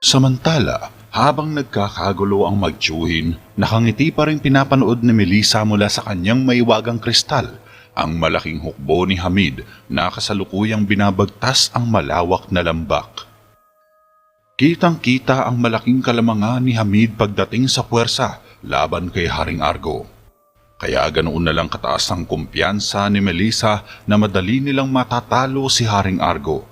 Samantala, habang nagkakagulo ang magtiyuhin, nakangiti pa rin pinapanood ni Melissa mula sa kanyang maiwagang kristal ang malaking hukbo ni Hamid na kasalukuyang binabagtas ang malawak na lambak. Kitang-kita ang malaking kalamangan ni Hamid pagdating sa puwersa laban kay Haring Argo. Kaya ganoon na lang kataas ang kumpiyansa ni Melissa na madali nilang matatalo si Haring Argo.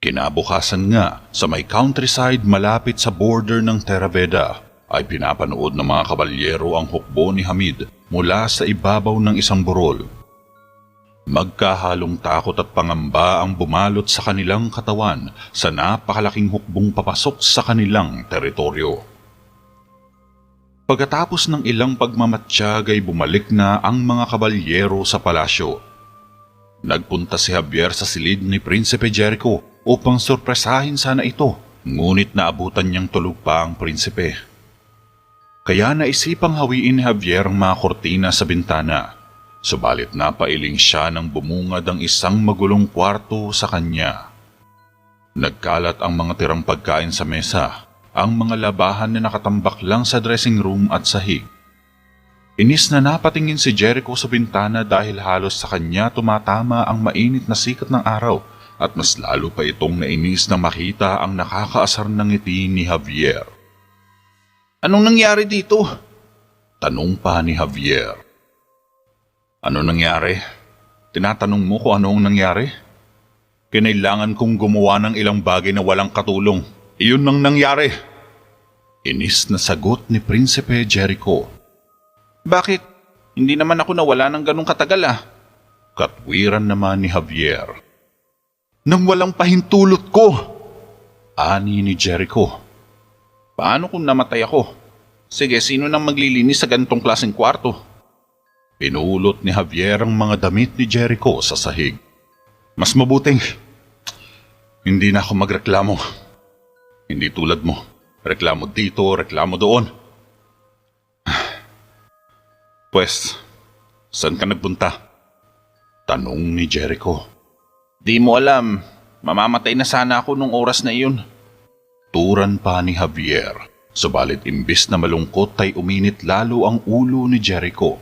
Kinabukasan nga, sa may countryside malapit sa border ng Terraveda, ay pinapanood ng mga kabalyero ang hukbo ni Hamid mula sa ibabaw ng isang burol. Magkahalong takot at pangamba ang bumalot sa kanilang katawan sa napakalaking hukbong papasok sa kanilang teritoryo. Pagkatapos ng ilang pagmamatsyag ay bumalik na ang mga kabalyero sa palasyo. Nagpunta si Javier sa silid ni Prinsipe Jericho upang sorpresahin sana ito, ngunit naabutan niyang tulog pa ang prinsipe. Kaya naisipang hawiin ni Javier ang mga kortina sa bintana, subalit napailing siya nang bumungad ang isang magulong kwarto sa kanya. Nagkalat ang mga tirang pagkain sa mesa, ang mga labahan na nakatambak lang sa dressing room at sahig. Inis na napatingin si Jericho sa bintana dahil halos sa kanya tumatama ang mainit na sikat ng araw at mas lalo pa itong nainis na makita ang nakakaasar ng ngiti ni Javier. Anong nangyari dito? Tanong pa ni Javier. Ano nangyari? Tinatanong mo kung anong nangyari? Kinailangan kong gumawa ng ilang bagay na walang katulong. Iyon ang nangyari. Inis na sagot ni Prinsipe Jericho. Bakit? Hindi naman ako nawala ng ganong katagal Katwiran naman ni Javier. Nang walang pahintulot ko! Ani ni Jericho. Paano kung namatay ako? Sige, sino nang maglilinis sa ganitong klaseng kwarto? Pinulot ni Javier ang mga damit ni Jericho sa sahig. Mas mabuting hindi na ako magreklamo. Hindi tulad mo. Reklamo dito, reklamo doon. Pwes, saan ka nagpunta? Tanong ni Jericho. Di mo alam, mamamatay na sana ako nung oras na iyon. Turan pa ni Javier, subalit imbis na malungkot ay uminit lalo ang ulo ni Jericho.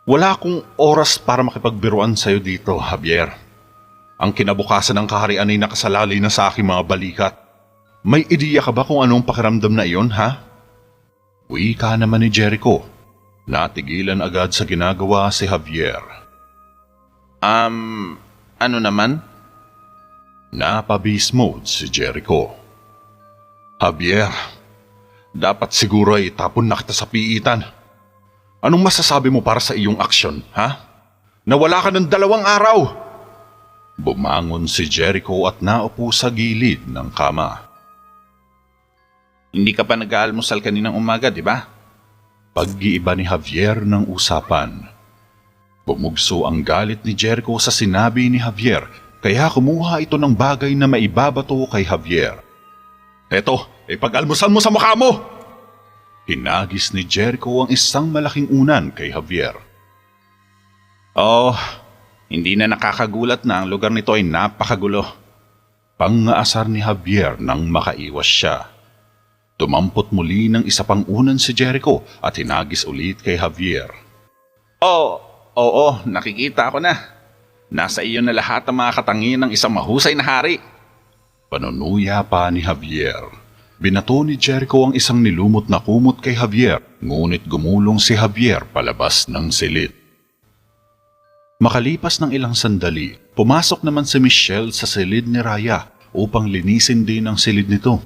Wala akong oras para makipagbiruan sa'yo dito, Javier. Ang kinabukasan ng kaharian ay nakasalalay na sa aking mga balikat. May ideya ka ba kung anong pakiramdam na iyon, ha? Wika naman ni Jericho. Natigilan agad sa ginagawa si Javier. Ano naman? Napa-beast mode si Jericho. Javier, dapat siguro ay itapon na kita sa piitan. Anong masasabi mo para sa iyong aksyon, ha? Nawala ka ng 2 araw! Bumangon si Jericho at naupo sa gilid ng kama. Hindi ka pa nag-aalmusal kaninang umaga, di ba? Pag-iiba ni Javier ng usapan. Bumugso ang galit ni Jericho sa sinabi ni Javier, kaya kumuha ito ng bagay na maibabato kay Javier. Eto, ipag-almusal mo sa mukha mo! Hinagis ni Jericho ang isang malaking unan kay Javier. Oh, hindi na nakakagulat na ang lugar nito ay napakagulo. Pang-aasar ni Javier nang makaiwas siya. Tumampot muli ng isa pang unan si Jericho at hinagis ulit kay Javier. Oo, nakikita ko na. Nasa iyo na lahat ang mga katangian ng isang mahusay na hari. Panunuya pa ni Javier. Binato ni Jericho ang isang nilumot na kumot kay Javier, ngunit gumulong si Javier palabas ng silid. Makalipas ng ilang sandali, pumasok naman si Michelle sa silid ni Raya upang linisin din ang silid nito.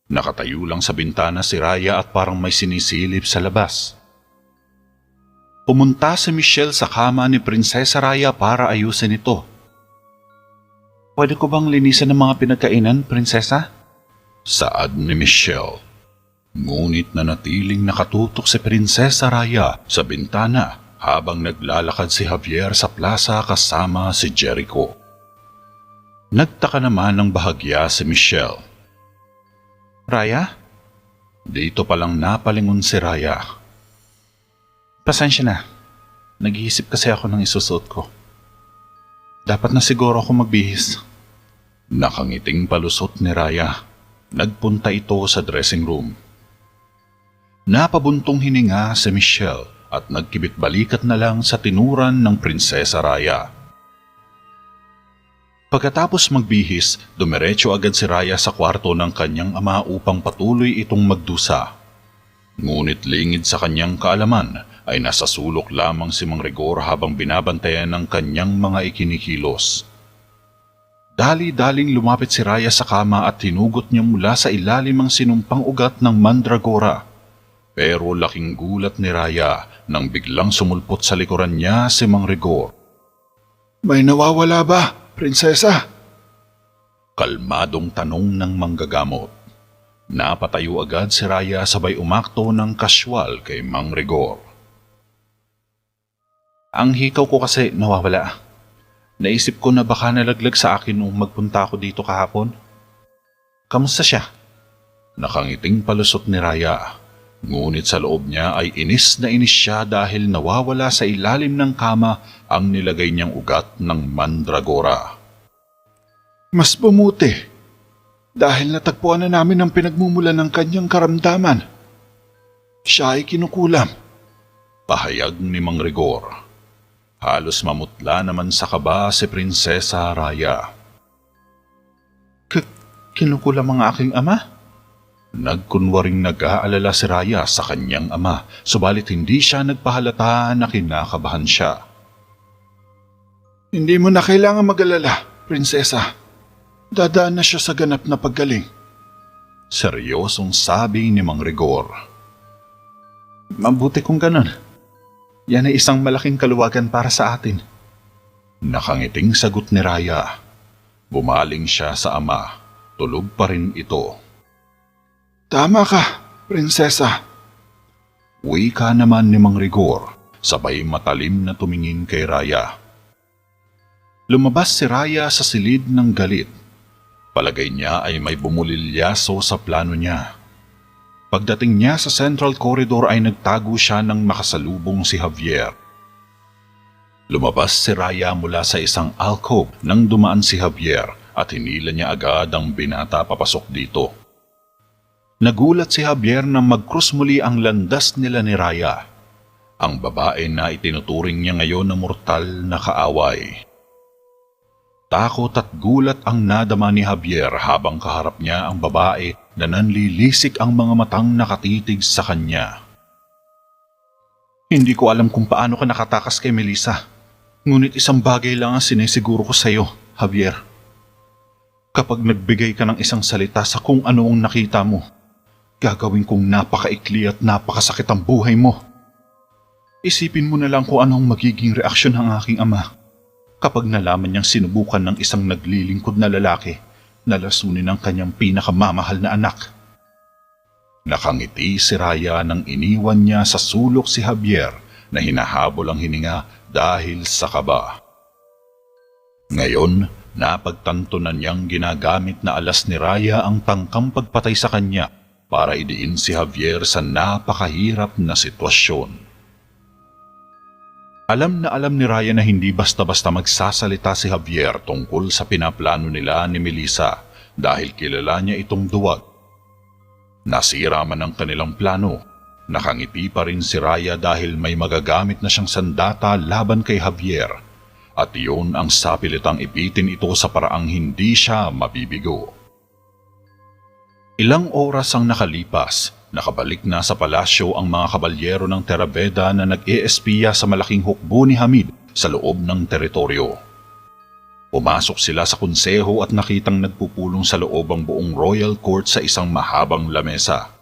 Nakatayo lang sa bintana si Raya at parang may sinisilip sa labas. Pumunta si Michelle sa kama ni Prinsesa Raya para ayusin ito. Pwede ko bang linisan ang mga pinagkainan, Prinsesa? Saad ni Michelle. Ngunit nanatiling nakatutok si Prinsesa Raya sa bintana habang naglalakad si Javier sa plaza kasama si Jericho. Nagtaka naman ng bahagya si Michelle. Raya? Dito palang napalingon si Raya. Pasensya na. Nag-iisip kasi ako ng isusuot ko. Dapat na siguro ako magbihis. Nakangiting palusot ni Raya. Nagpunta ito sa dressing room. Napabuntong hininga si Michelle at nagkibit-balikat na lang sa tinuran ng Prinsesa Raya. Pagkatapos magbihis, dumiretso agad si Raya sa kwarto ng kanyang ama upang patuloy itong magdusa. Ngunit lingid sa kanyang kaalaman ay nasa sulok lamang si Mang Rigor habang binabantayan ng kanyang mga ikinikilos. Dali-daling lumapit si Raya sa kama at hinugot niya mula sa ilalim ang sinumpang ugat ng mandragora. Pero laking gulat ni Raya nang biglang sumulpot sa likuran niya si Mang Rigor. May nawawala ba, prinsesa? Kalmadong tanong ng manggagamot. Napatayo agad si Raya sabay umakto ng kasywal kay Mang Rigor. Ang hikaw ko kasi nawawala. Naisip ko na baka nalaglag sa akin nung magpunta ako dito kahapon. Kamusta siya? Nakangiting palusot ni Raya. Ngunit sa loob niya ay inis na inis siya dahil nawawala sa ilalim ng kama ang nilagay niyang ugat ng mandragora. Mas bumuti. Dahil natagpuan na namin ang pinagmumulan ng kanyang karamdaman. Siya ay kinukulam. Pahayag ni Mang Rigor. Halos mamutla naman sa kaba si Prinsesa Raya. Kinukulam ang aking ama? Nagkunwaring nag-aalala si Raya sa kanyang ama, subalit hindi siya nagpahalata na kinakabahan siya. Hindi mo na kailangan mag-alala, prinsesa. Dadaan na siya sa ganap na paggaling. Seryosong sabi ni Mang Rigor. Mabuti kung ganon. Yan ay isang malaking kaluwagan para sa atin. Nakangiting sagot ni Raya. Bumaling siya sa ama. Tulog pa rin ito. Tama ka, prinsesa. Wika naman ni Mang Rigor, sabay matalim na tumingin kay Raya. Lumabas si Raya sa silid ng galit. Palagay niya ay may bumulilyaso sa plano niya. Pagdating niya sa Central Corridor ay nagtago siya nang makasalubong si Javier. Lumabas si Raya mula sa isang alcove nang dumaan si Javier at hinila niya agad ang binata papasok dito. Nagulat si Javier nang mag-cross muli ang landas nila ni Raya, ang babae na itinuturing niya ngayon na mortal na kaaway. Takot at gulat ang nadama ni Javier habang kaharap niya ang babae na nanlilisik ang mga matang nakatitig sa kanya. Hindi ko alam kung paano ka nakatakas kay Melissa. Ngunit isang bagay lang ang sinisiguro ko sa iyo, Javier. Kapag nagbigay ka ng isang salita sa kung ano ang nakita mo, gagawin kong napakaikli at napakasakit ang buhay mo. Isipin mo na lang kung anong magiging reaksyon ng aking ama kapag nalaman niyang sinubukan ng isang naglilingkod na lalaki na lasunin ang kanyang pinakamamahal na anak. Nakangiti si Raya nang iniwan niya sa sulok si Javier na hinahabol ang hininga dahil sa kaba. Ngayon, napagtanto na niyang ginagamit na alas ni Raya ang tangkang pagpatay sa kanya para idiin si Javier sa napakahirap na sitwasyon. Alam na alam ni Raya na hindi basta-basta magsasalita si Javier tungkol sa pinaplano nila ni Melissa dahil kilala niya itong duwag. Nasira man ang kanilang plano, nakangiti pa rin si Raya dahil may magagamit na siyang sandata laban kay Javier at iyon ang sapilitang ipitin ito sa paraang hindi siya mabibigo. Ilang oras ang nakalipas, nakabalik na sa palasyo ang mga kabalyero ng Terabeda na nag-eespiya sa malaking hukbo ni Hamid sa loob ng teritoryo. Pumasok sila sa konseho at nakitang nagpupulong sa loob ang buong royal court sa isang mahabang lamesa.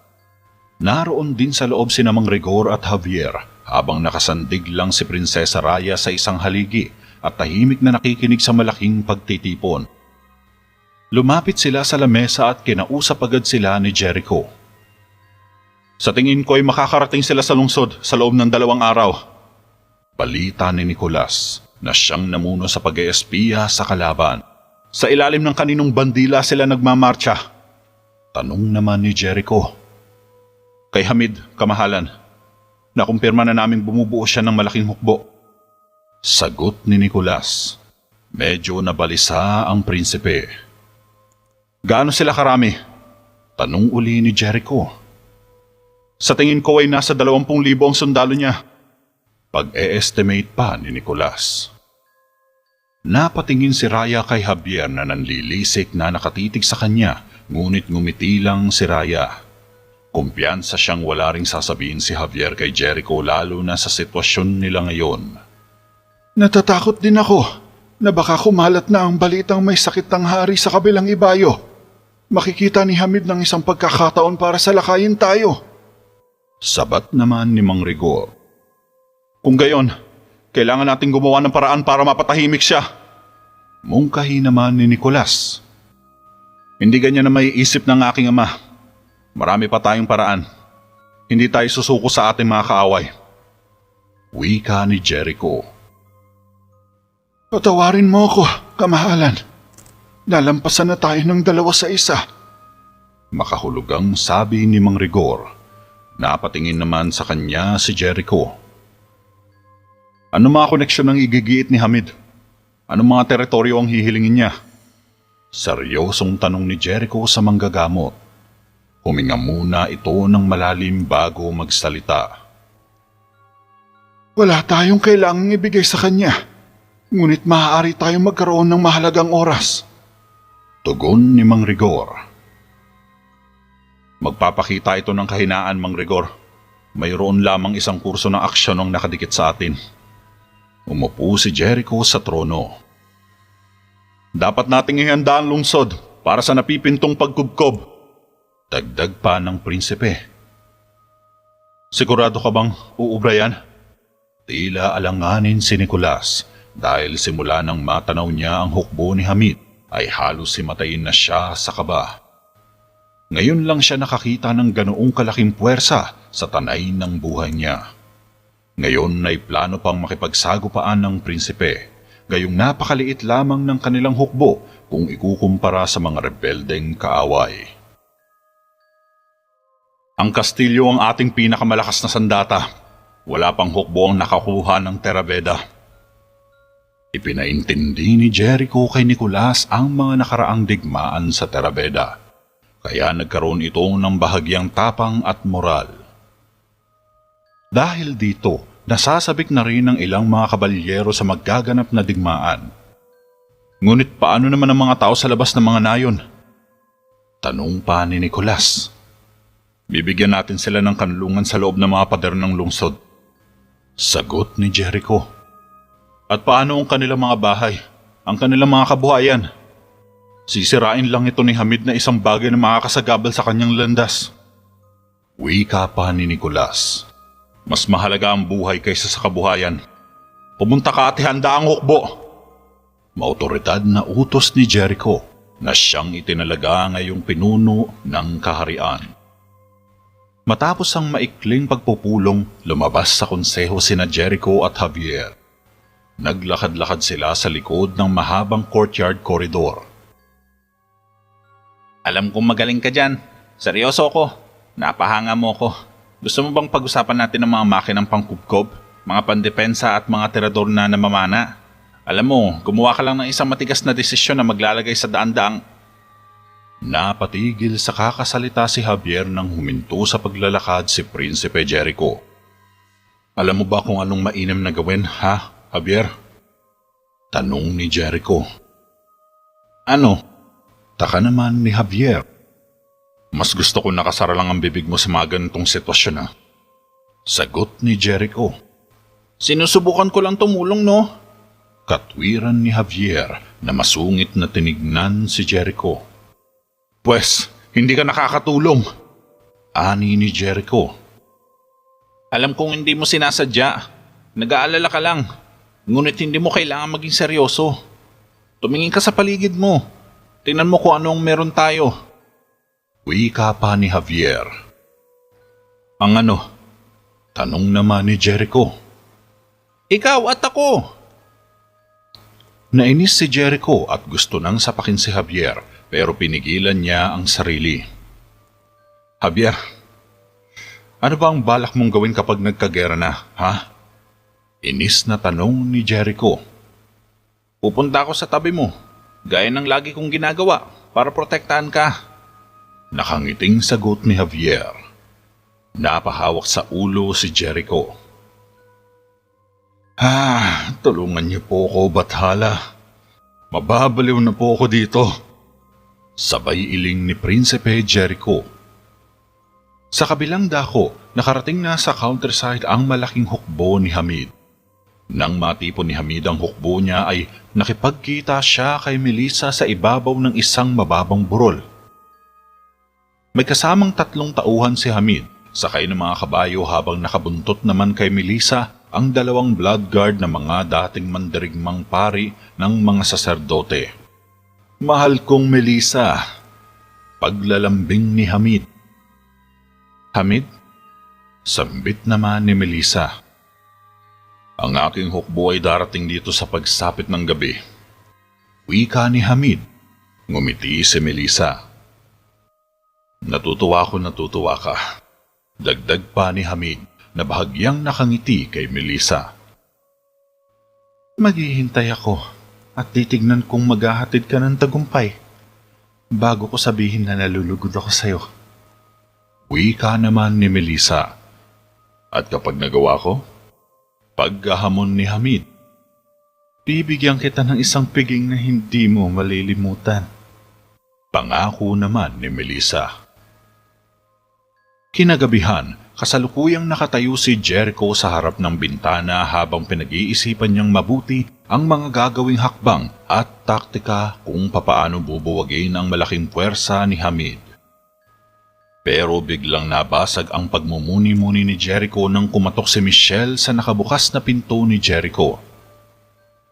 Naroon din sa loob sina Mang Rigor at Javier habang nakasandig lang si Prinsesa Raya sa isang haligi at tahimik na nakikinig sa malaking pagtitipon. Lumapit sila sa lamesa at kinausap agad sila ni Jericho. Sa tingin ko ay makakarating sila sa lungsod sa loob ng 2 araw. Balita ni Nicolas na siyang namuno sa pag-eespiya sa kalaban. Sa ilalim ng kaninong bandila sila nagmamarcha? Tanong naman ni Jericho. Kay Hamid, kamahalan. Nakumpirma na naming bumubuo siya ng malaking hukbo. Sagot ni Nicolas. Medyo nabalisa ang prinsipe. Gaano sila karami? Tanong uli ni Jericho. Sa tingin ko ay nasa 20,000 ang sundalo niya. Pag-e-estimate pa ni Nicolas. Napatingin si Raya kay Javier na nanlilisik na nakatitig sa kanya, ngunit ngumiti lang si Raya. Kumpiyansa siyang wala ring sasabihin si Javier kay Jericho lalo na sa sitwasyon nila ngayon. Natatakot din ako na baka kumalat na ang balitang may sakit ang hari sa kabilang ibayo. Makikita ni Hamid ng isang pagkakataon para salakayin tayo. Sabat naman ni Mang Rigor. Kung gayon, kailangan nating gumawa ng paraan para mapatahimik siya. Mungkahi naman ni Nicolas. Hindi ganyan na may isip ng aking ama. Marami pa tayong paraan. Hindi tayo susuko sa ating mga kaaway. Wika ni Jericho. Patawarin mo ako, kamahalan. Lalampasan na tayo ng 2-1. Makahulugang sabi ni Mang Rigor. Napatingin naman sa kanya si Jericho. Ano mga koneksyon ang igigiit ni Hamid? Ano mga teritoryo ang hihilingin niya? Seryosong tanong ni Jericho sa manggagamot. Huminga muna ito ng malalim bago magsalita. Wala tayong kailangang ibigay sa kanya. Ngunit maaari tayong magkaroon ng mahalagang oras. Tugon ni Mang Rigor. Magpapakita ito ng kahinaan, Mang Rigor. Mayroon lamang isang kurso ng aksyon ang nakadikit sa atin. Umupo si Jericho sa trono. Dapat nating ihanda ang lungsod para sa napipintong pagkubkob. Dagdag pa ng prinsipe. Sigurado ka bang uubra yan? Tila alanganin si Nicolas dahil simula nang matanaw niya ang hukbo ni Hamid ay halos himatayin na siya sa kaba. Ngayon lang siya nakakita ng ganoong kalaking puwersa sa tanay ng buhay niya. Ngayon ay plano pang makipagsagupaan ng prinsipe, gayong napakaliit lamang ng kanilang hukbo kung ikukumpara sa mga rebeldeng kaaway. Ang kastilyo ang ating pinakamalakas na sandata. Wala pang hukbo ang nakakuha ng Terabeda. Ipinaintindi ni Jericho kay Nicolas ang mga nakaraang digmaan sa Terabeda. Kaya nagkaroon ito ng bahagyang tapang at moral. Dahil dito, nasasabik na rin ang ilang mga kabalyero sa maggaganap na digmaan. Ngunit paano naman ang mga tao sa labas ng mga nayon? Tanong pa ni Nicolas. Bibigyan natin sila ng kanlungan sa loob ng mga pader ng lungsod. Sagot ni Jericho. At paano ang kanilang mga bahay? Ang kanilang mga kabuhayan? Sisirain lang ito ni Hamid na isang bagay na makakasagabal sa kanyang landas. Wika pa ni Nicolas. Mas mahalaga ang buhay kaysa sa kabuhayan. Pumunta ka at ihanda ang hukbo. Maotoridad na utos ni Jericho na siyang itinalaga ngayong pinuno ng kaharian. Matapos ang maikling pagpupulong, lumabas sa konseho sina Jericho at Javier. Naglakad-lakad sila sa likod ng mahabang courtyard corridor. Alam kong magaling ka dyan. Seryoso ako. Napahanga mo ko. Gusto mo bang pag-usapan natin ang mga makinang pangkubkob, mga pandepensa at mga tirador na namamana? Alam mo, gumawa ka lang ng isang matigas na desisyon na maglalagay sa daan-daang... Napatigil sa kakasalita si Javier nang huminto sa paglalakad si Prinsipe Jericho. Alam mo ba kung anong mainam na gawin, ha, Javier? Tanong ni Jericho. Ano? Taka naman ni Javier. Mas gusto ko nakasara lang ang bibig mo sa mga ganitong sitwasyon, ha? Sagot ni Jericho. Sinusubukan ko lang tumulong, no? Katwiran ni Javier na masungit na tinignan si Jericho. Pwes, hindi ka nakakatulong. Ani ni Jericho. Alam kong hindi mo sinasadya. Nag-aalala ka lang. Ngunit hindi mo kailangan maging seryoso. Tumingin ka sa paligid mo. Tingnan mo kung anong meron tayo. Wika pa ni Javier. Ang ano? Tanong naman ni Jericho. Ikaw at ako. Nainis si Jericho at gusto nang sapakin si Javier pero pinigilan niya ang sarili. Javier, ano ba ang balak mong gawin kapag nagkagera na, ha? Inis na tanong ni Jericho. Pupunta ako sa tabi mo, gaya ng lagi kong ginagawa para protektahan ka. Nakangiting sagot ni Javier. Napahawak sa ulo si Jericho. Tulungan niyo po ako, Bathala. Mababaliw na po ako dito. Sabay iling ni Prinsipe Jericho. Sa kabilang dako, nakarating na sa counterside ang malaking hukbo ni Hamid. Nang matipon ni Hamid ang hukbo niya ay nakipagkita siya kay Melissa sa ibabaw ng isang mababang burol. May kasamang 3 tauhan si Hamid, sakay ng mga kabayo habang nakabuntot naman kay Melissa ang 2 blood guard na mga dating mandirigmang pari ng mga saserdote. Mahal kong Melissa, paglalambing ni Hamid. Hamid? Sambit naman ni Melissa. Ang aking hukbo ay darating dito sa pagsapit ng gabi. Wika ni Hamid. Ngumiti si Melissa. Natutuwa ka. Dagdag pa ni Hamid na bahagyang nakangiti kay Melissa. Maghihintay ako at titignan kung maghahatid ka ng tagumpay bago ko sabihin na nalulugod ako sa'yo. Wika naman ni Melissa. At kapag nagawa ko, pagkahamon ni Hamid, bibigyan kita ng isang piging na hindi mo malilimutan. Pangako naman ni Melissa. Kinagabihan, kasalukuyang nakatayo si Jericho sa harap ng bintana habang pinag-iisipan niyang mabuti ang mga gagawing hakbang at taktika kung papaano bubuwagin ang malaking puwersa ni Hamid. Pero biglang nabasag ang pagmumuni-muni ni Jericho nang kumatok si Michelle sa nakabukas na pinto ni Jericho.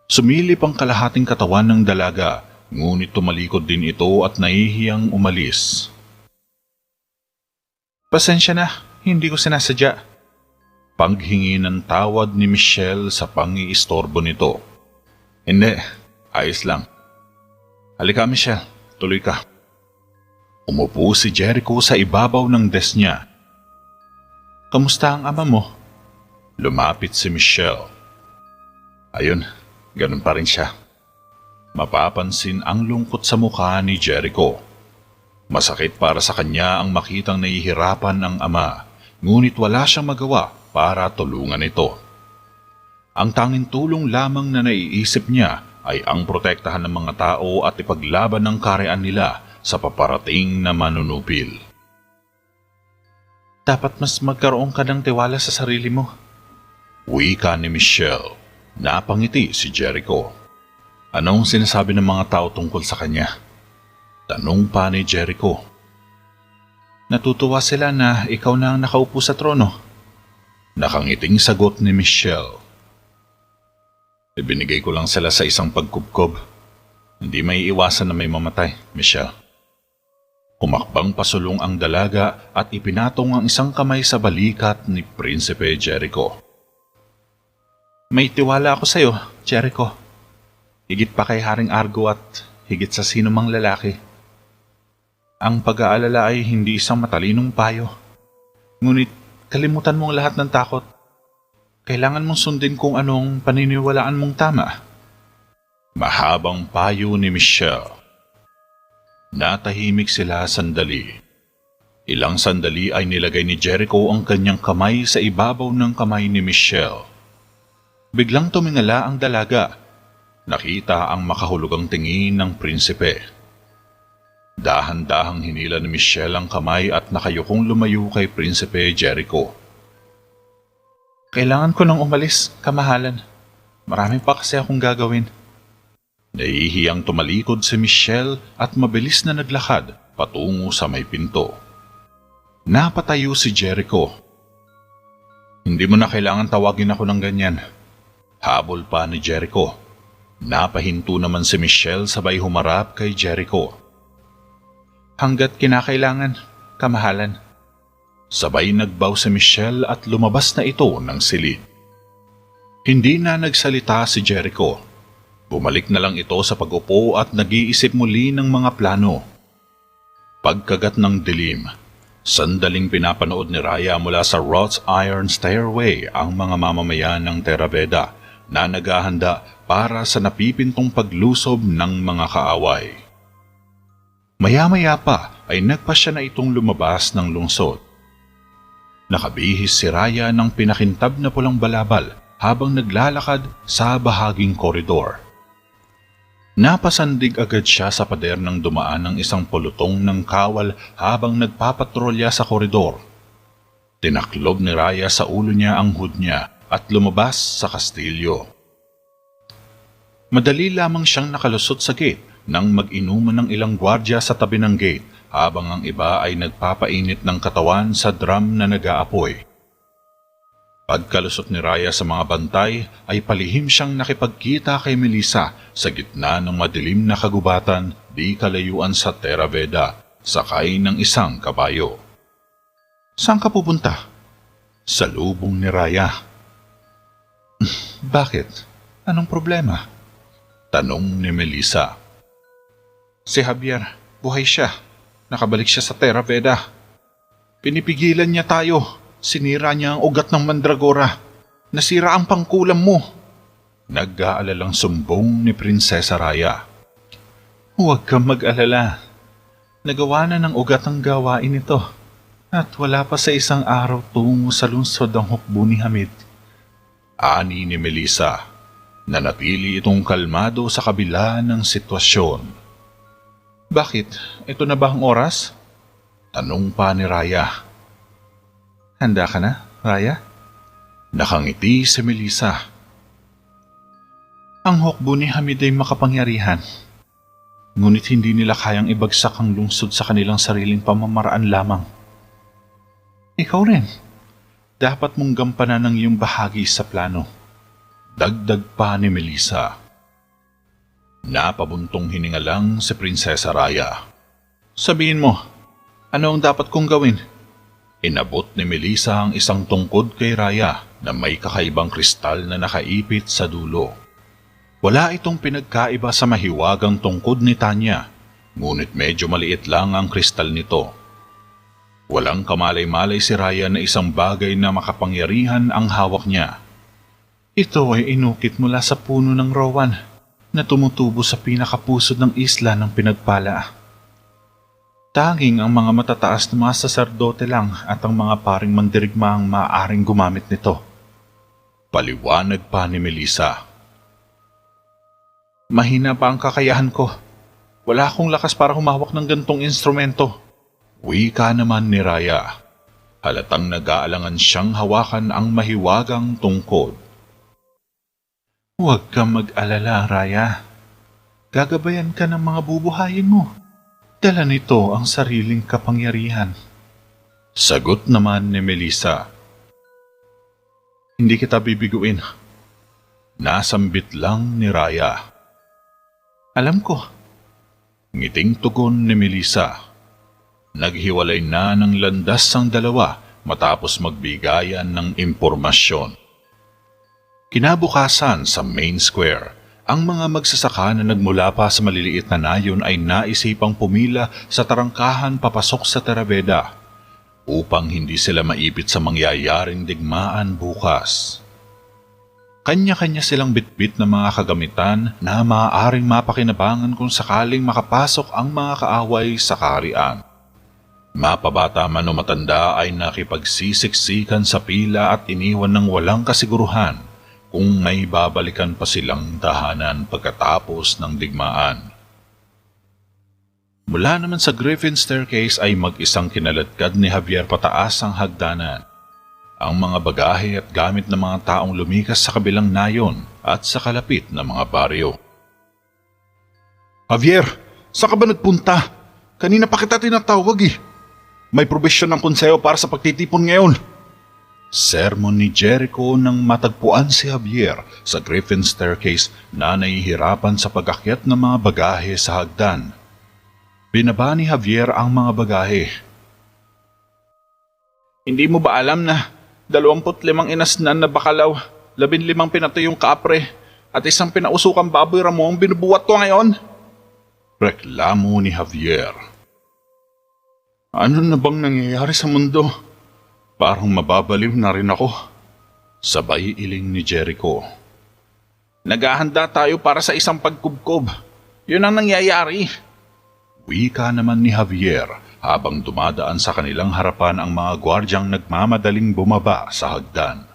Sumilip ang kalahating katawan ng dalaga, ngunit tumalikod din ito at nahihiyang umalis. Pasensya na, hindi ko sinasadya. Paghingi ng tawad ni Michelle sa pang-iistorbo nito. Hindi, ayos lang. Halika Michelle, tuloy ka. Umupo si Jericho sa ibabaw ng desk niya. Kamusta ang ama mo? Lumapit si Michelle. Ayun, ganun pa rin siya. Mapapansin ang lungkot sa mukha ni Jericho. Masakit para sa kanya ang makitang nahihirapan ang ama, ngunit wala siyang magawa para tulungan ito. Ang tanging tulong lamang na naiisip niya ay ang protektahan ng mga tao at ipaglaban ng karean nila sa paparating na manunupil. Dapat mas magkaroon ka ng tiwala sa sarili mo. Wika ni Michelle. Napangiti si Jericho. Anong sinasabi ng mga tao tungkol sa kanya? Tanong pa ni Jericho. Natutuwa sila na ikaw na ang nakaupo sa trono. Nakangiting sagot ni Michelle. Ibinigay ko lang sila sa isang pagkubkob. Hindi may iwasan na may mamatay, Michelle. Humakbang pasulong ang dalaga at ipinatong ang isang kamay sa balikat ni Prinsipe Jericho. May tiwala ako sa iyo, Jericho. Higit pa kay Haring Argo at higit sa sino mang lalaki. Ang pag-aalala ay hindi isang matalinong payo. Ngunit kalimutan mo ang lahat ng takot. Kailangan mong sundin kung anong paniniwalaan mong tama. Mahabang payo ni Michelle. Natahimik sila sandali. Ilang sandali ay nilagay ni Jericho ang kanyang kamay sa ibabaw ng kamay ni Michelle. Biglang tumingala ang dalaga. Nakita ang makahulugang tingin ng prinsipe. Dahan-dahang hinila ni Michelle ang kamay at nakayukong lumayo kay Prinsipe Jericho. Kailangan ko nang umalis, kamahalan. Marami pa kasi akong gagawin. Nahihiyang tumalikod si Michelle at mabilis na naglakad patungo sa may pinto. Napatayo si Jericho. Hindi mo na kailangan tawagin ako ng ganyan. Habol pa ni Jericho. Napahinto naman si Michelle sabay humarap kay Jericho. Hanggat kinakailangan, kamahalan. Sabay nagbaw si Michelle at lumabas na ito ng silid. Hindi na nagsalita si Jericho. Bumalik na lang ito sa pag-upo at nag-iisip muli ng mga plano. Pagkagat ng dilim, sandaling pinapanood ni Raya mula sa wrought iron stairway ang mga mamamayan ng Terabeda na naghahanda para sa napipintong paglusob ng mga kaaway. Maya-maya pa ay nagpasya na itong lumabas ng lungsod. Nakabihis si Raya ng pinakintab na pulang balabal habang naglalakad sa bahaging koridor. Napasandig agad siya sa pader ng dumaan ng isang pulutong ng kawal habang nagpapatrolya sa koridor. Tinaklob ni Raya sa ulo niya ang hood niya at lumabas sa kastilyo. Madali lamang siyang nakalusot sa gate nang mag-inuman ng ilang gwardya sa tabi ng gate habang ang iba ay nagpapainit ng katawan sa drum na nag-aapoy. Pagkalusot ni Raya sa mga bantay ay palihim siyang nakipagkita kay Melissa sa gitna ng madilim na kagubatan di kalayuan sa Terra Veda, sakay ng isang kabayo. "Saan ka pupunta?" Salubong ni Raya. "Bakit? Anong problema?" tanong ni Melissa. "Si Javier, buhay siya. Nakabalik siya sa Terra Veda. Pinipigilan niya tayo. Sinira niya ang ugat ng mandragora. Nasira ang pangkulam mo." Nag-aalalang sumbong ni Prinsesa Raya. "Huwag kang mag-alala. Nagawa na ng ugat ang gawain ito. At wala pa sa isang araw tungo sa lungsod ang hukbo ni Hamid." Ani ni Melissa. Nanatili itong kalmado sa kabila ng sitwasyon. "Bakit? Ito na ba ang oras?" tanong pa ni Raya. "Handa ka na, Raya?" Nakangiti si Melissa. "Ang hukbo ni Hamid ay makapangyarihan. Ngunit hindi nila kayang ibagsak ang lungsod sa kanilang sariling pamamaraan lamang. Ikaw rin. Dapat mong gampanan ang iyong bahagi sa plano." Dagdag pa ni Melissa. Napabuntong hininga lang si Prinsesa Raya. "Sabihin mo, ano ang dapat kong gawin?" Inabot ni Melissa ang isang tungkod kay Raya na may kakaibang kristal na nakaipit sa dulo. Wala itong pinagkaiba sa mahiwagang tungkod ni Tanya, ngunit medyo maliit lang ang kristal nito. Walang kamalay-malay si Raya na isang bagay na makapangyarihan ang hawak niya. Ito ay inukit mula sa puno ng rowan na tumutubo sa pinakapusod ng isla ng Pinagpala. Tanging ang mga matataas na mga saserdote lang at ang mga paring mandirigma ang maaaring gumamit nito. Paliwanag pa ni Melissa. "Mahina pa ang kakayahan ko. Wala akong lakas para humawak ng gantong instrumento." Wika naman ni Raya. Halatang nag-aalangan siyang hawakan ang mahiwagang tungkod. "Huwag kang mag-alala, Raya. Gagabayan ka ng mga bubuhayin mo. Dala nito ang sariling kapangyarihan." Sagot naman ni Melissa. "Hindi kita bibiguin." Nasambit lang ni Raya. "Alam ko." Ngiting tugon ni Melissa. Naghiwalay na ng landas ang dalawa matapos magbigayan ng impormasyon. Kinabukasan sa Main Square, ang mga magsasaka na nagmula pa sa maliliit na nayon ay naisipang pumila sa tarangkahan papasok sa Terra Veda upang hindi sila maipit sa mangyayaring digmaan bukas. Kanya-kanya silang bitbit na mga kagamitan na maaaring mapakinabangan kung sakaling makapasok ang mga kaaway sa kaharian. Mapabata man o matanda ay nakipagsisiksikan sa pila at iniwan ng walang kasiguruhan kung may babalikan pa silang tahanan pagkatapos ng digmaan. Mula naman sa Griffin Staircase ay mag-isang kinaladkad ni Javier pataas ang hagdanan. Ang mga bagahe at gamit ng mga taong lumikas sa kabilang nayon at sa kalapit na mga baryo. "Javier, saan ka ba nagpunta? Kanina pa kita tinatawag eh. May probisyon ng konseho para sa pagtitipon ngayon." Sermon ni Jericho nang matagpuan si Javier sa Griffin Staircase na nahihirapan sa pag-akyat ng mga bagahe sa hagdan. Binaba ni Javier ang mga bagahe. "Hindi mo ba alam na 25 inasnan na bakalaw, 15 pinatuyong kapre, at isang pinausukang baboy ramo ang binubuhat ko ngayon?" Reklamo ni Javier. "Ano na bang nangyayari sa mundo? Parang mababaliw na rin ako." Sabay iling ni Jericho. "Naghahanda tayo para sa isang pagkubkob. Yun ang nangyayari." Wika naman ni Javier habang dumadaan sa kanilang harapan ang mga gwardyang nagmamadaling bumaba sa hagdan.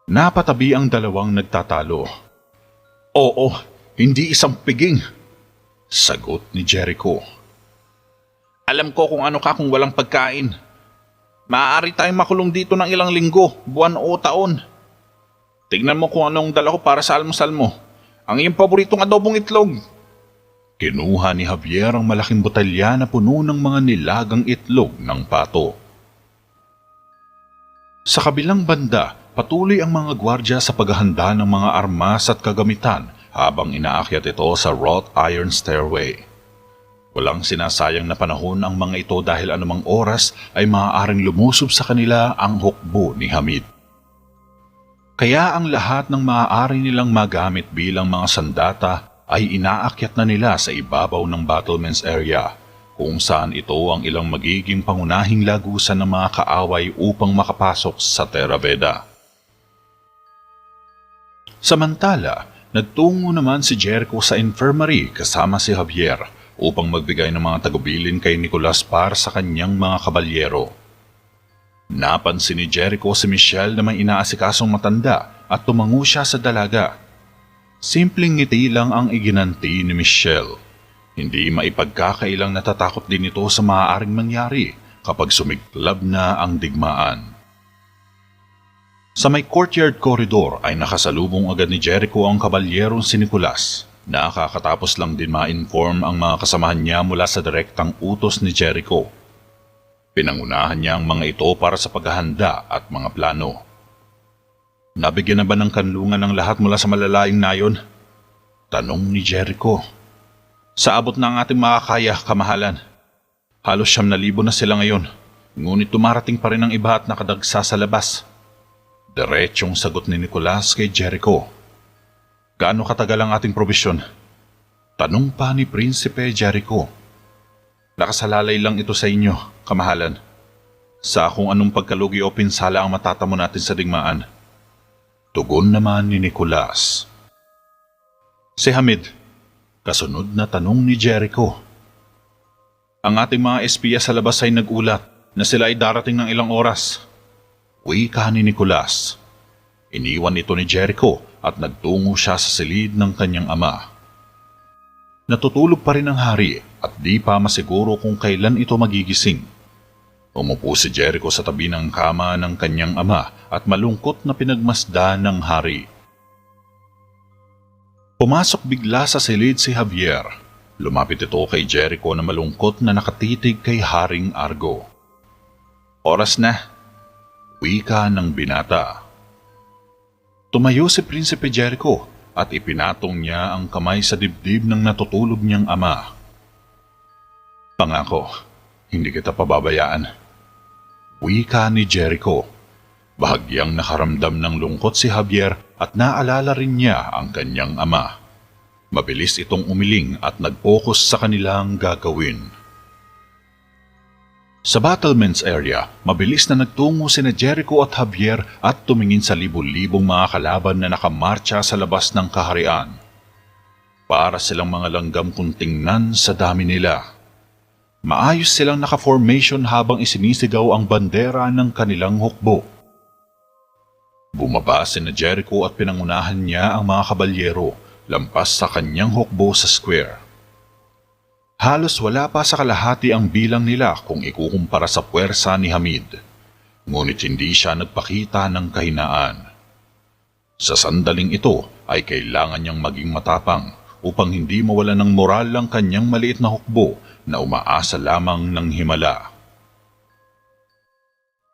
Napatabi ang dalawang nagtatalo. Oo, hindi isang piging. Sagot ni Jericho. Alam ko kung ano ka kung walang pagkain. Maaari tayong makulong dito ng ilang linggo, buwan o taon. Tignan mo kung anong dala ko para sa almusal mo. Ang iyong paboritong adobong itlog. Kinuha ni Javier ang malaking botelya na puno ng mga nilagang itlog ng pato. Sa kabilang banda, patuloy ang mga gwardya sa paghahanda ng mga armas at kagamitan habang inaakyat ito sa wrought iron stairway. Walang sinasayang na panahon ang mga ito dahil anumang oras ay maaaring lumusob sa kanila ang hukbo ni Hamid. Kaya ang lahat ng maaari nilang magamit bilang mga sandata ay inaakyat na nila sa ibabaw ng battlements area kung saan ito ang ilang magiging pangunahing lagusan ng mga kaaway upang makapasok sa Terra Veda. Samantala, nagtungo naman si Jericho sa infirmary kasama si Javier upang magbigay ng mga tagubilin kay Nicolas para sa kanyang mga kabalyero. Napansin ni Jericho si Michelle na may inaasikasong matanda at tumango siya sa dalaga. Simpleng ngiti lang ang iginanti ni Michelle. Hindi maipagkakailang natatakot din ito sa maaaring mangyari kapag sumiklab na ang digmaan. Sa may courtyard corridor ay nakasalubong agad ni Jericho ang kabalyerong si Nicolas. Nakakatapos lang din ma-inform ang mga kasamahan niya mula sa direktang utos ni Jericho. Pinangunahan niya ang mga ito para sa paghahanda at mga plano. Nabigyan na ba ng kanlungan ng lahat mula sa malalayong nayon? Tanong ni Jericho. Sa abot ng ating makakaya, kamahalan. Halos 9,000 na sila ngayon, ngunit dumarating pa rin ang iba at nakadagsa sa labas. Diretsyong sagot ni Nicolas kay Jericho. Gaano katagal ang ating probisyon? Tanong pa ni Prinsipe Jericho. Nakasalalay lang ito sa inyo, kamahalan. Sa kung anong pagkalugi o pinsala ang matatamo natin sa digmaan. Tugon naman ni Nicolas. Si Hamid, kasunod na tanong ni Jericho. Ang ating mga espiya sa labas ay nagulat na sila ay darating ng ilang oras. Wika ni Nicolas. Iniwan ito ni Jericho at nagtungo siya sa silid ng kanyang ama. Natutulog pa rin ang hari at di pa masiguro kung kailan ito magigising. Umupo si Jericho sa tabi ng kama ng kanyang ama at malungkot na pinagmasdan ng hari. Pumasok bigla sa silid si Javier. Lumapit ito kay Jericho na malungkot na nakatitig kay Haring Argo. Oras na, wika ng binata. Tumayo si Prinsipe Jericho at ipinatong niya ang kamay sa dibdib ng natutulog niyang ama. Pangako, hindi kita pababayaan. Wika ni Jericho. Bahagyang nakaramdam ng lungkot si Javier at naalala rin niya ang kanyang ama. Mabilis itong umiling at nag-focus sa kanilang gagawin. Sa battlements area, mabilis na nagtungo sina Jericho at Javier at tumingin sa libo-libong mga kalaban na nakamarcha sa labas ng kaharian. Para silang mga langgam kung tingnan sa dami nila. Maayos silang naka-formation habang isinisigaw ang bandera ng kanilang hukbo. Bumaba sina Jericho at pinangunahan niya ang mga kabalyero lampas sa kanyang hukbo sa square. Halos wala pa sa kalahati ang bilang nila kung ikukumpara sa puwersa ni Hamid, ngunit hindi siya nagpakita ng kahinaan. Sa sandaling ito ay kailangan niyang maging matapang upang hindi mawala ng moral ang kanyang maliit na hukbo na umaasa lamang ng himala.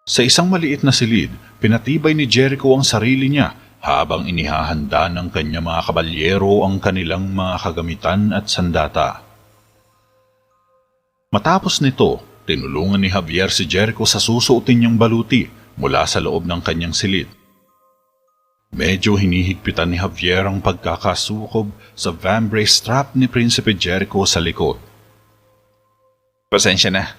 Sa isang maliit na silid, pinatibay ni Jericho ang sarili niya habang inihahanda ng kanyang mga kabalyero ang kanilang mga kagamitan at sandata. Matapos nito, tinulungan ni Javier si Jericho sa susuotin niyang baluti mula sa loob ng kanyang silid. Medyo hinihigpitan ni Javier ang pagkakasukob sa vambrace strap ni Prinsipe Jericho sa likod. Pasensya na.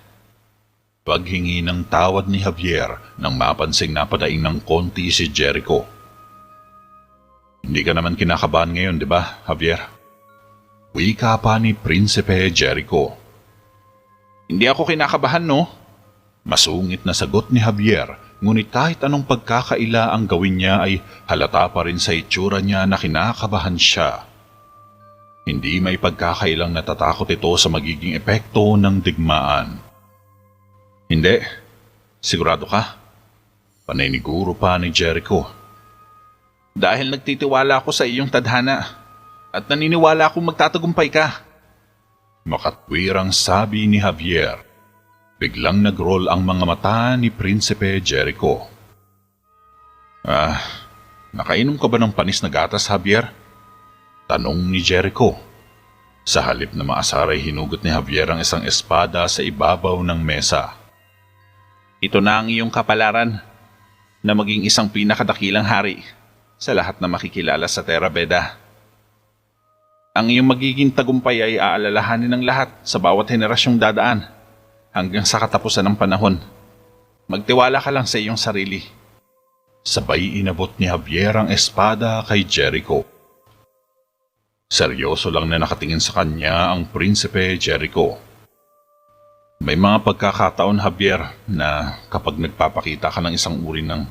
Paghingi ng tawad ni Javier nang mapansing napadaing ng konti si Jericho. Hindi ka naman kinakabahan ngayon, di ba, Javier? Wika pa ni Prinsipe Jericho. Hindi ako kinakabahan, no? Masungit na sagot ni Javier, ngunit kahit anong pagkakaila ang gawin niya ay halata pa rin sa itsura niya na kinakabahan siya. Hindi may pagkakailang natatakot ito sa magiging epekto ng digmaan. Hindi. Sigurado ka? Paniniguro pa ni Jericho. Dahil nagtitiwala ako sa iyong tadhana at naniniwala akong magtatagumpay ka. Makatwirang sabi ni Javier. Biglang nag-roll ang mga mata ni Prinsipe Jericho. Nakainom ka ba ng panis na gatas, Javier? Tanong ni Jericho. Sa halip na maasar ay hinugot ni Javier ang isang espada sa ibabaw ng mesa. Ito na ang iyong kapalaran na maging isang pinakadakilang hari sa lahat na makikilala sa Terra Veda. Ang iyong magiging tagumpay ay aalalahanin ng lahat sa bawat henerasyong dadaan hanggang sa katapusan ng panahon. Magtiwala ka lang sa iyong sarili. Sabay inabot ni Javier ang espada kay Jericho. Seryoso lang na nakatingin sa kanya ang Prinsipe Jericho. May mga pagkakataon, Javier, na kapag nagpapakita ka ng isang uri ng...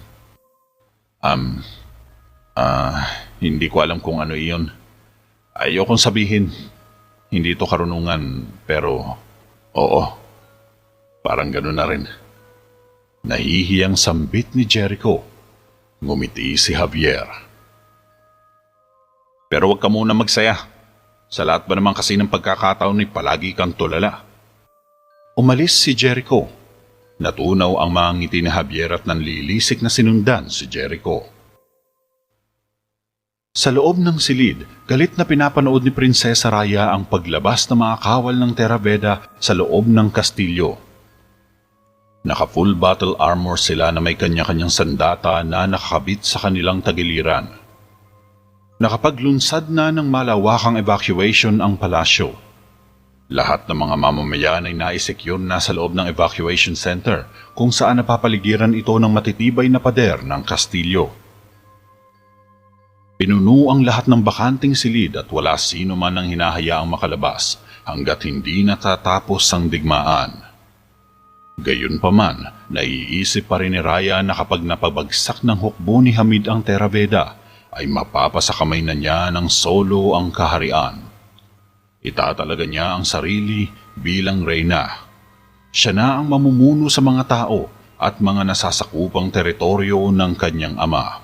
hindi ko alam kung ano iyon. Ayokong sabihin, hindi ito karunungan, pero oo, parang gano'n na rin. Nahihiyang sambit ni Jericho. Ngumiti si Javier. Pero wag ka muna magsaya. Sa lahat ba naman kasi ng pagkakataon ay palagi kang tulala? Umalis si Jericho. Natunaw ang mga ngiti ni Javier at nanlilisik na sinundan si Jericho. Sa loob ng silid, galit na pinapanood ni Prinsesa Raya ang paglabas ng mga kawal ng Terra Veda sa loob ng kastilyo. Naka-full battle armor sila na may kanya-kanyang sandata na nakakabit sa kanilang tagiliran. Nakapaglunsad na ng malawakang evacuation ang palasyo. Lahat ng mga mamamayan ay naisekyon na sa loob ng evacuation center kung saan napapaligiran ito ng matitibay na pader ng kastilyo. Pinuno ang lahat ng bakanting silid at wala sino man ang hinahayaang makalabas hanggat hindi natatapos ang digmaan. Gayunpaman, naiisip pa rin ni Raya na kapag napabagsak ng hukbo ni Hamid ang Terra Veda, ay mapapasa kamay na niya ng solo ang kaharian. Itatalaga niya ang sarili bilang reyna. Siya na ang mamumuno sa mga tao at mga nasasakupang teritoryo ng kanyang ama.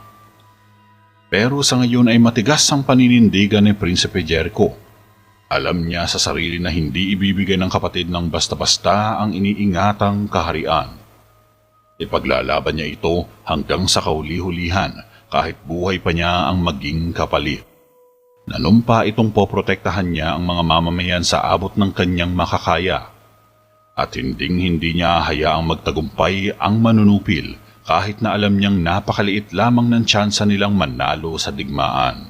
Pero sa ngayon ay matigas ang paninindigan ni Prinsipe Jericho. Alam niya sa sarili na hindi ibibigay ng kapatid ng basta-basta ang iniingatang kaharian. Ipaglalaban niya ito hanggang sa kauli-hulihan kahit buhay pa niya ang maging kapalit. Nanumpa itong poprotektahan niya ang mga mamamayan sa abot ng kanyang makakaya. At hinding-hindi niya hayaang magtagumpay ang manunupil kahit na alam niyang napakaliit lamang ng tsansa nilang manalo sa digmaan.